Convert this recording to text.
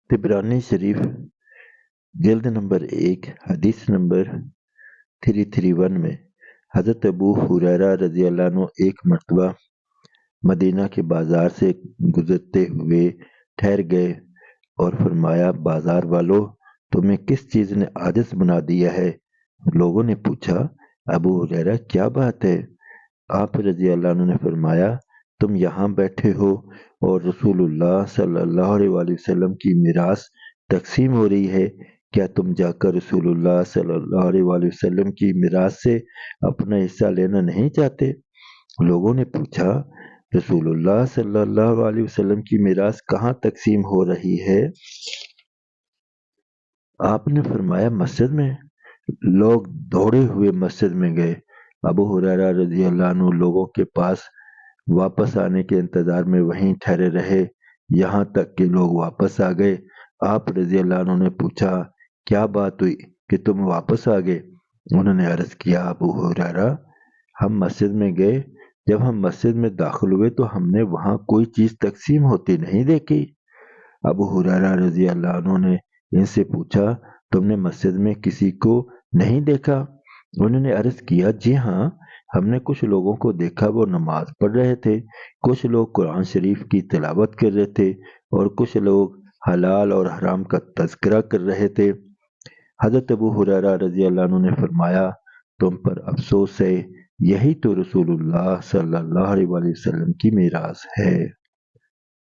तिबरानी शरीफ जल्द नंबर 1 हदीस नंबर 331 में हज़रत अबू हुरैरा रज़ी अल्लाह अन्हु एक मर्तबा मदीना के बाजार से गुजरते हुए ठहर गए और फरमाया, बाजार वालों, तुम्हें किस चीज़ ने आजिज़ बना दिया है? लोगों ने पूछा, अबू हुरैरा क्या बात है? आप रज़ी अल्लाह अन्हु ने फरमाया, तुम यहाँ बैठे हो और रसूलुल्लाह सल्लल्लाहु अलैहि वसल्लम की मीरास तकसीम हो रही है। क्या तुम जाकर रसूलुल्लाह सल्लल्लाहु अलैहि वसल्लम की मीरास से अपना हिस्सा लेना नहीं चाहते? लोगों ने पूछा, रसूलुल्लाह सल्लल्लाहु अलैहि वसल्लम की मीरास कहाँ तकसीम हो रही है? आपने फरमाया, मस्जिद में। लोग दौड़े हुए मस्जिद में गए। अबू हुरैरा रज़ी अल्लाह अन्हु लोगों के पास वापस आने के इंतजार में वहीं ठहरे रहे, यहाँ तक कि लोग वापस आ गए। आप रज़ी अल्लाह अन्हु ने पूछा, क्या बात हुई कि तुम वापस आ गए? उन्होंने अर्ज किया, अबू हुरैरा, हम मस्जिद में गए। जब हम मस्जिद में दाखिल हुए तो हमने वहाँ कोई चीज़ तकसीम होती नहीं देखी। अबू हुरैरा रज़ी अल्लाह अन्हु ने इनसे पूछा, तुमने मस्जिद में किसी को नहीं देखा? उन्होंने अर्ज किया, जी हाँ, हमने कुछ लोगों को देखा, वो नमाज पढ़ रहे थे, कुछ लोग कुरान शरीफ की तिलावत कर रहे थे और कुछ लोग हलाल और हराम का तज़किरा कर रहे थे। हज़रत अबू हुरैरा रज़ी अल्लाह अन्हु ने फरमाया, तुम पर अफसोस है, यही तो रसूलुल्लाह सल्लल्लाहु अलैहि वसल्लम की मीरास है।